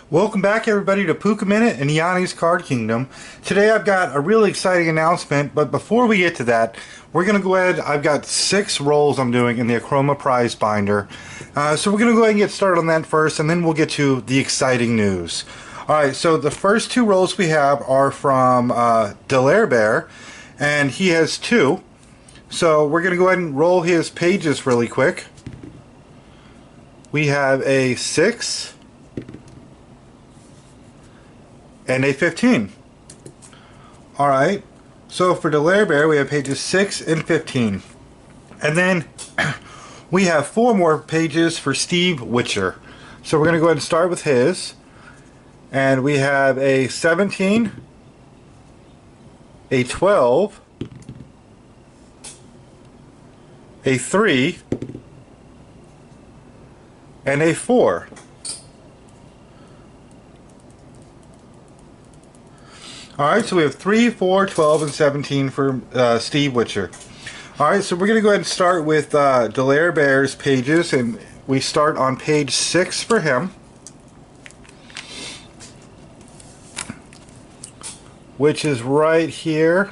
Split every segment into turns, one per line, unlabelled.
Welcome back everybody to Puka Minute and Yani's Card Kingdom. Today I've got a really exciting announcement, but before we get to that, we're going to go ahead. I've got 6 rolls I'm doing in the Akroma prize binder. So we're going to go ahead and get started on that first, and then we'll get to the exciting news. Alright, so the first 2 rolls we have are from Delaire Bear, and he has 2. So we're going to go ahead and roll his pages really quick. We have a 6 and a 15. Alright, so for Delaire Bear we have pages 6 and 15. And then we have 4 more pages for Steve Witcher. So we're going to go ahead and start with his. And we have a 17, a 12, a 3, and a 4. Alright, so we have 3, 4, 12, and 17 for Steve Witcher. Alright, so we're going to go ahead and start with Delaire Bear's pages, and we start on page 6 for him, which is right here.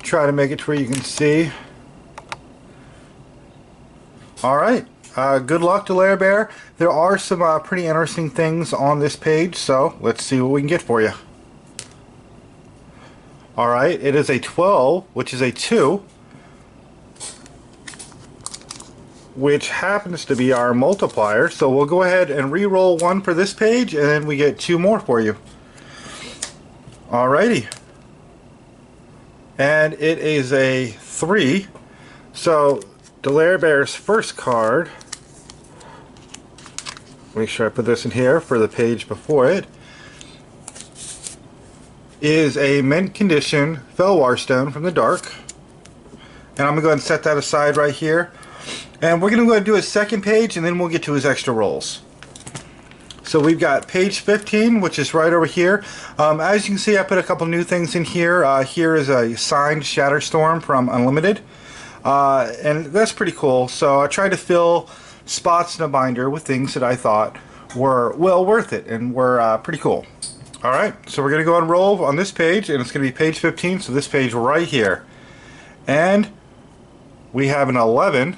Try to make it to where you can see. Alright, good luck Delaire Bear. There are some pretty interesting things on this page, so let's see what we can get for you. Alright, it is a 12, which is a 2, which happens to be our multiplier. So we'll go ahead and re-roll 1 for this page, and then we get 2 more for you. Alrighty. And it is a 3. So Delaire Bear's first card, make sure I put this in here for the page before it, is a mint condition Fellwar Stone from the Dark. And I'm going to go ahead and set that aside right here. And we're going to go ahead and do his second page, and then we'll get to his extra rolls. So we've got page 15, which is right over here. As you can see, I put a couple new things in here. Here is a signed Shatterstorm from Unlimited. And that's pretty cool. So I tried to fill spots in a binder with things that I thought were well worth it and were pretty cool. Alright, so we're going to go and roll on this page, and it's going to be page 15, so this page right here. And we have an 11,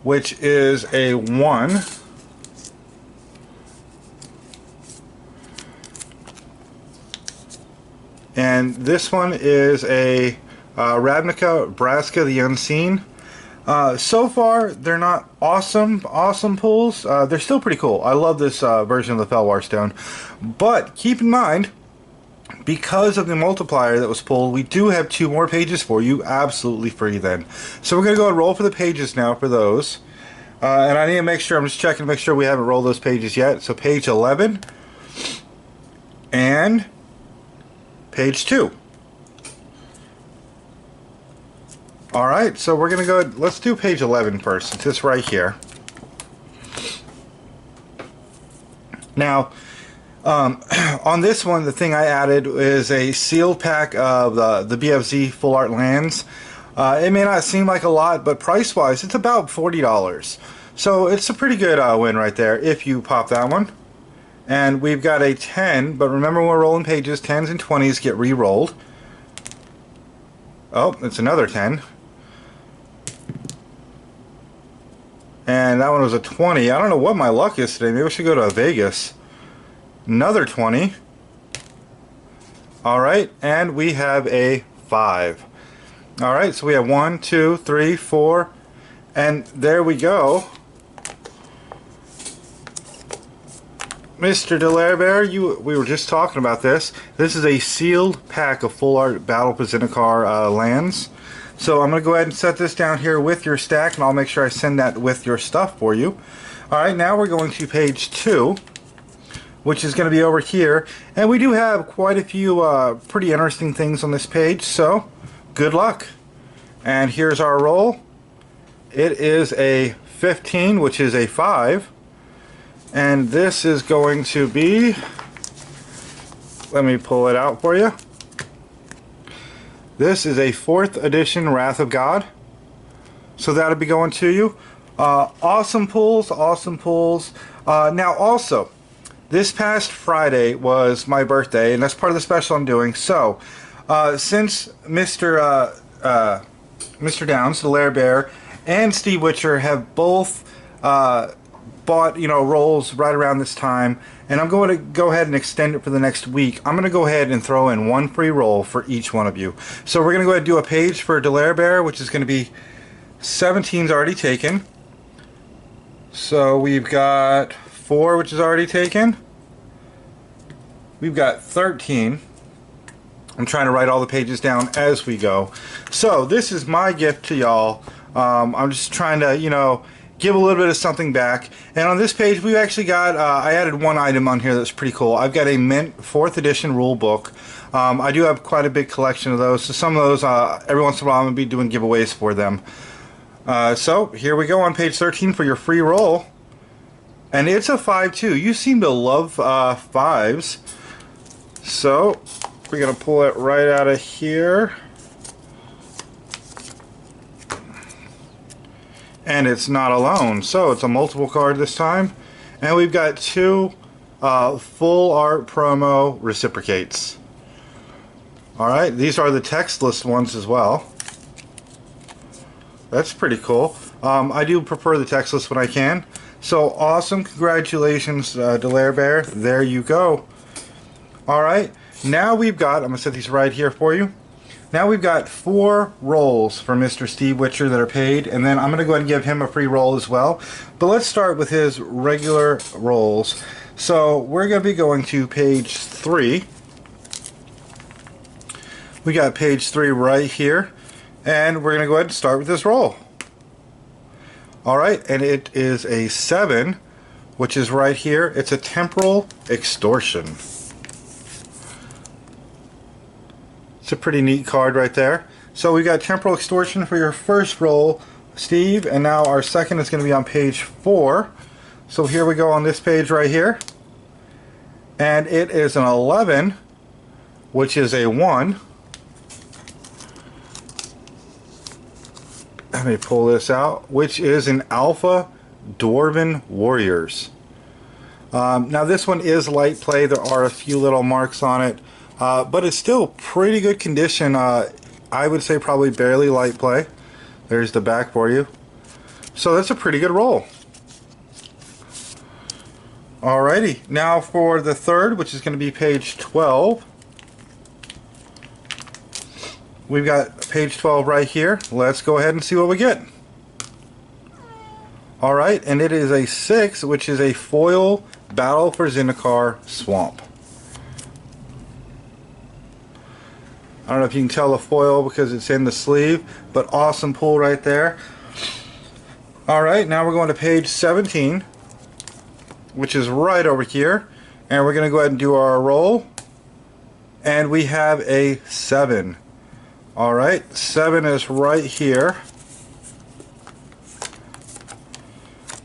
which is a 1. And this one is a Ravnica Braska the Unseen. So far, they're not awesome pulls. They're still pretty cool. I love this version of the Fellwar Stone. But keep in mind, because of the multiplier that was pulled, we do have 2 more pages for you, absolutely free then. So we're going to go and roll for the pages now for those. And I need to make sure, I'm just checking to make sure we haven't rolled those pages yet. So page 11 and page 2. Alright, so we're going to go, let's do page 11 first. It's this right here. Now, on this one, the thing I added is a sealed pack of the BFZ Full Art Lands. It may not seem like a lot, but price-wise, it's about $40. So it's a pretty good win right there if you pop that one. And we've got a 10, but remember when we're rolling pages, 10s and 20s get re-rolled. Oh, it's another 10. And that one was a 20. I don't know what my luck is today. Maybe we should go to Vegas. Another 20. Alright, and we have a 5. Alright, so we have 1, 2, 3, 4, and there we go. Mr. Delaire Bear, we were just talking about this. This is a sealed pack of Full Art Battle Pazinicar lands. So I'm going to go ahead and set this down here with your stack, and I'll make sure I send that with your stuff for you. Alright, now we're going to page 2, which is going to be over here. And we do have quite a few pretty interesting things on this page, so good luck. And here's our roll. It is a 15, which is a 5. And this is going to be, let me pull it out for you. This is a 4th edition Wrath of God. So that'll be going to you. Awesome pulls, awesome pulls. Now also, this past Friday was my birthday, and that's part of the special I'm doing. So, since Mr. Downs, the Lair Bear, and Steve Witcher have both bought, rolls right around this time, and I'm going to go ahead and extend it for the next week. I'm going to go ahead and throw in one free roll for each one of you. So we're going to go ahead and do a page for Lair Bear, which is going to be 17's already taken. So we've got 4, which is already taken. We've got 13. I'm trying to write all the pages down as we go. So this is my gift to y'all. I'm just trying to, give a little bit of something back. And on this page, we've actually got, I added one item on here that's pretty cool. I've got a mint 4th edition rule book. I do have quite a big collection of those. So some of those, every once in a while, I'm going to be doing giveaways for them. So here we go on page 13 for your free roll. And it's a 5-2. You seem to love 5s. So we're going to pull it right out of here. And it's not alone, so it's a multiple card this time. And we've got 2 full art promo reciprocates. Alright, these are the textless ones as well. That's pretty cool. I do prefer the textless when I can. So awesome, congratulations Lair Bear, there you go. Alright, now we've got, I'm going to set these right here for you. Now we've got 4 rolls for Mr. Steve Witcher that are paid, and then I'm going to go ahead and give him a free roll as well. But let's start with his regular rolls. So we're going to be going to page 3. We got page 3 right here, and we're going to go ahead and start with this roll. Alright, and it is a 7, which is right here. It's a temporal extortion. It's a pretty neat card right there. So we got temporal extortion for your first roll, Steve, and now our second is going to be on page 4. So here we go on this page right here, and it is an 11, which is a 1. Let me pull this out, which is an Alpha Dwarven Warriors. Now this one is light play. There are a few little marks on it. But it's still pretty good condition. I would say probably barely light play. There's the back for you. So that's a pretty good roll. Alrighty, now for the third, which is going to be page 12. We've got page 12 right here. Let's go ahead and see what we get. Alright, and it is a 6, which is a foil Battle for Zendikar Swamp. I don't know if you can tell the foil because it's in the sleeve, but awesome pull right there. Alright, now we're going to page 17, which is right over here, and we're going to go ahead and do our roll, and we have a 7. Alright, 7 is right here.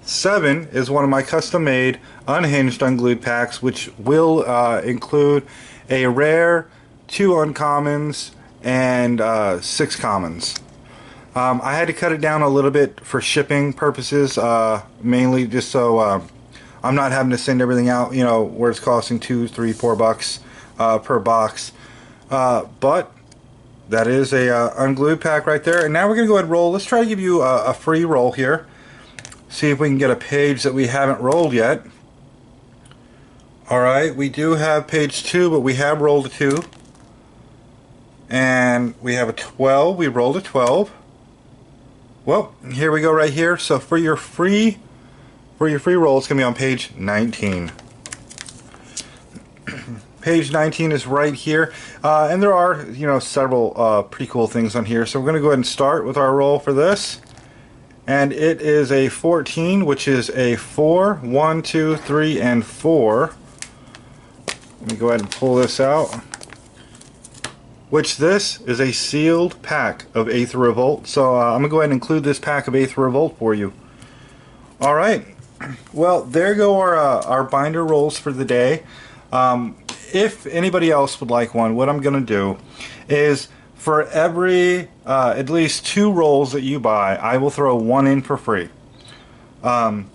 7 is one of my custom made unhinged unglued packs, which will include a rare, 2 uncommons, and 6 commons. I had to cut it down a little bit for shipping purposes, mainly just so I'm not having to send everything out, where it's costing $2, $3, $4 per box. But that is a unglued pack right there. And now we're going to go ahead and roll. Let's try to give you a free roll here. See if we can get a page that we haven't rolled yet. Alright, we do have page 2, but we have rolled a 2. And we have a 12. We rolled a 12. Well, here we go right here. So for your free roll, it's going to be on page 19. Page 19 is right here. And there are, several pretty cool things on here. So we're going to go ahead and start with our roll for this. And it is a 14, which is a 4, 1, 2, 3, and 4. Let me go ahead and pull this out. Which this is a sealed pack of Aether Revolt. So I'm going to go ahead and include this pack of Aether Revolt for you. Alright. Well, there go our binder rolls for the day. If anybody else would like one, what I'm going to do is for every at least 2 rolls that you buy, I will throw 1 in for free. And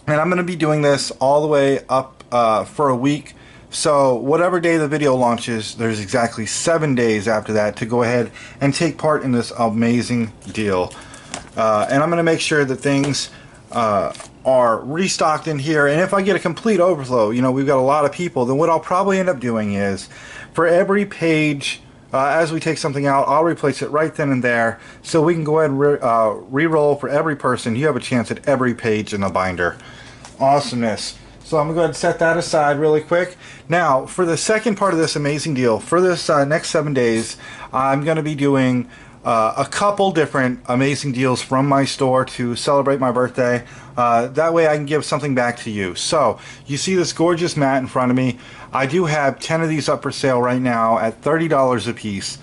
I'm going to be doing this all the way up for a week. So whatever day the video launches, there's exactly 7 days after that to go ahead and take part in this amazing deal. And I'm going to make sure that things are restocked in here. And if I get a complete overflow, you know, we've got a lot of people, then what I'll probably end up doing is for every page, as we take something out, I'll replace it right then and there, so we can go ahead and re-roll for every person. You have a chance at every page in the binder. Awesomeness. So I'm going to go ahead and set that aside really quick. Now, for the second part of this amazing deal, for this next 7 days, I'm going to be doing a couple different amazing deals from my store to celebrate my birthday. That way I can give something back to you. So, you see this gorgeous mat in front of me. I do have 10 of these up for sale right now at $30 a piece.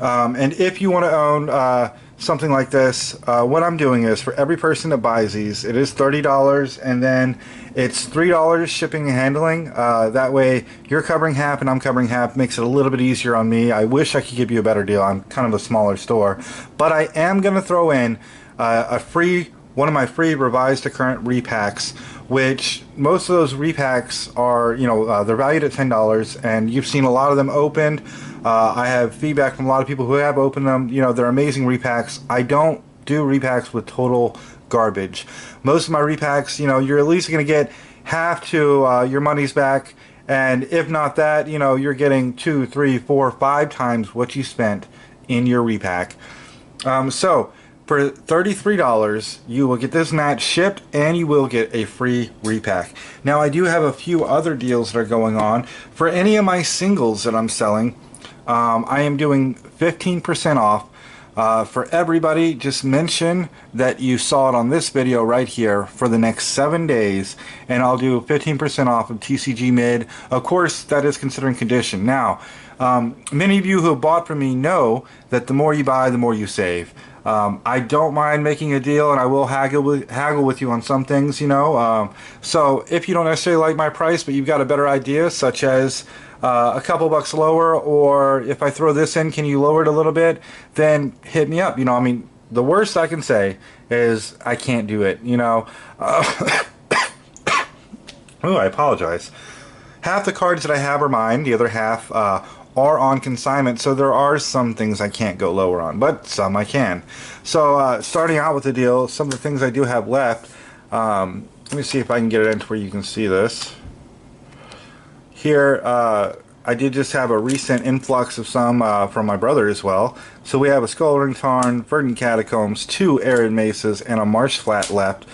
And if you want to own something like this, what I'm doing is for every person that buys these, it is $30, and then it's $3 shipping and handling. That way you're covering half and I'm covering half. Makes it a little bit easier on me. I wish I could give you a better deal. I'm kind of a smaller store, but I am going to throw in one of my free revised to current repacks, which most of those repacks are, you know, they're valued at $10, and you've seen a lot of them opened. I have feedback from a lot of people who have opened them. You know, they're amazing repacks. I don't do repacks with total garbage. Most of my repacks, you know, you're at least going to get half to your money's back, and if not that, you know, you're getting 2, 3, 4, 5 times what you spent in your repack. So for $33, you will get this mat shipped, and you will get a free repack. Now, I do have a few other deals that are going on. For any of my singles that I'm selling, I am doing 15% off. For everybody, just mention that you saw it on this video right here for the next 7 days, and I'll do 15% off of TCG Mid. Of course, that is considering condition. Now, many of you who have bought from me know that the more you buy, the more you save. I don't mind making a deal, and I will haggle with you on some things, you know. So if you don't necessarily like my price, but you've got a better idea, such as a couple bucks lower, or if I throw this in, can you lower it a little bit, then hit me up. You know, I mean, the worst I can say is I can't do it, you know. Oh, I apologize. Half the cards that I have are mine, the other half are on consignment, so there are some things I can't go lower on, but some I can. So starting out with the deal, some of the things I do have left, let me see if I can get it into where you can see this. Here, I did just have a recent influx of some from my brother as well. So we have a Skull Ring Tarn, Verdant Catacombs, 2 Arid Mesas, and a Marsh Flat left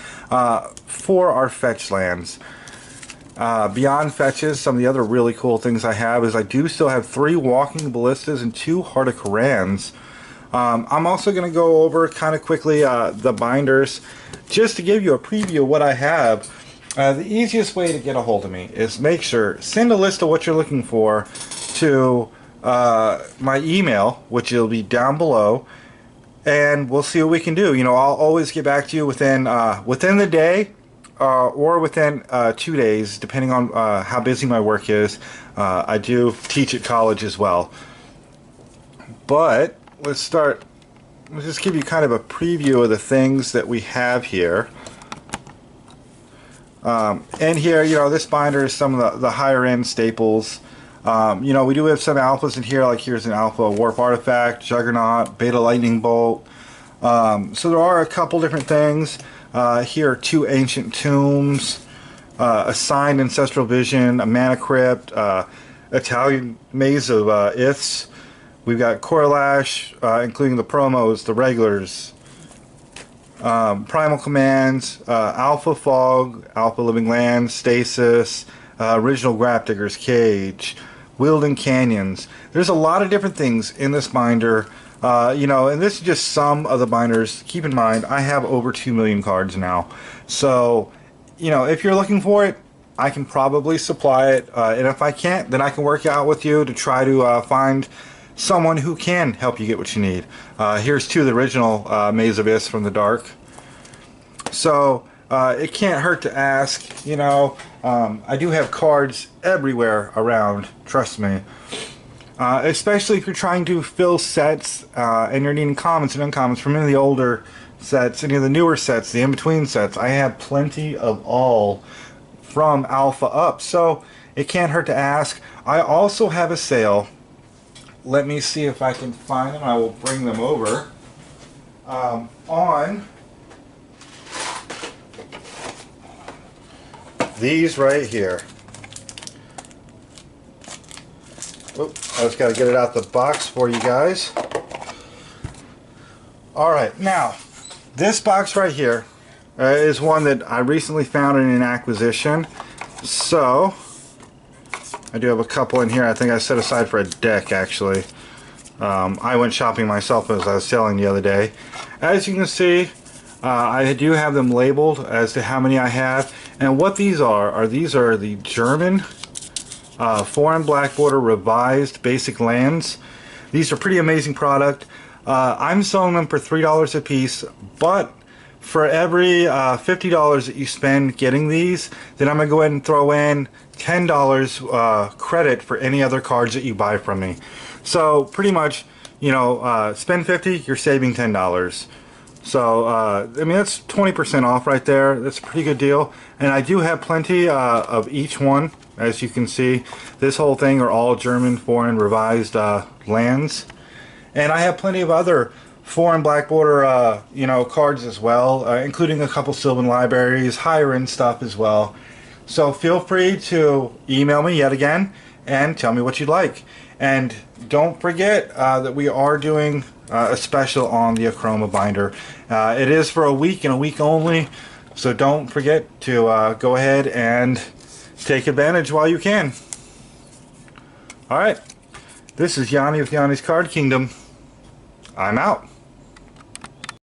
for our fetch lands. Beyond fetches, some of the other really cool things I have is I do still have 3 Walking Ballistas and 2 Heart of Korans. I'm also going to go over kind of quickly the binders, just to give you a preview of what I have. The easiest way to get a hold of me is send a list of what you're looking for to my email, which will be down below, and we'll see what we can do. You know, I'll always get back to you within the day, or within 2 days, depending on how busy my work is. I do teach at college as well. But let's just give you kind of a preview of the things that we have here. And here, you know, this binder is some of the higher end staples. You know, we do have some alphas in here, like here's an alpha Warp Artifact, Juggernaut, Beta Lightning Bolt. So there are a couple different things. Here are 2 Ancient Tombs, a Signed Ancestral Vision, a Mana Crypt, Italian Maze of Iths. We've got Coralash, including the promos, the regulars, Primal Commands, Alpha Fog, Alpha Living Lands, Stasis, Original Grapdigger's Cage, Wielding Canyons. There's a lot of different things in this binder, you know, and this is just some of the binders. Keep in mind, I have over 2 million cards now. So, you know, if you're looking for it, I can probably supply it, and if I can't, then I can work out with you to try to find someone who can help you get what you need. Here's 2 of the original Maze of Iths from the Dark. So it can't hurt to ask, you know. I do have cards everywhere around, trust me. Especially if you're trying to fill sets and you're needing commons and uncommons from any of the older sets, any of the newer sets, the in-between sets. I have plenty of all from alpha up, so it can't hurt to ask. I also have a sale. Let me see if I can find them. I will bring them over. On these right here. Oop, I just got to get it out the box for you guys. Alright, now this box right here is one that I recently found in an acquisition. So I do have a couple in here. I think I set aside for a deck, actually. I went shopping myself as I was selling the other day. As you can see, I do have them labeled as to how many I have. And what these are the German foreign black border revised basic lands. These are pretty amazing product. I'm selling them for $3 a piece, but for every $50 that you spend getting these, then I'm going to go ahead and throw in $10 credit for any other cards that you buy from me. So pretty much, you know, spend $50, you're saving $10. So I mean, that's 20% off right there. That's a pretty good deal. And I do have plenty of each one. As you can see, this whole thing are all German foreign revised lands. And I have plenty of other foreign black border you know, cards as well, including a couple Sylvan libraries, higher end stuff as well. So feel free to email me yet again and tell me what you'd like. And don't forget that we are doing a special on the Akroma binder. It is for a week and a week only, so don't forget to go ahead and take advantage while you can. Alright, this is Yani with Yani's Card Kingdom. I'm out.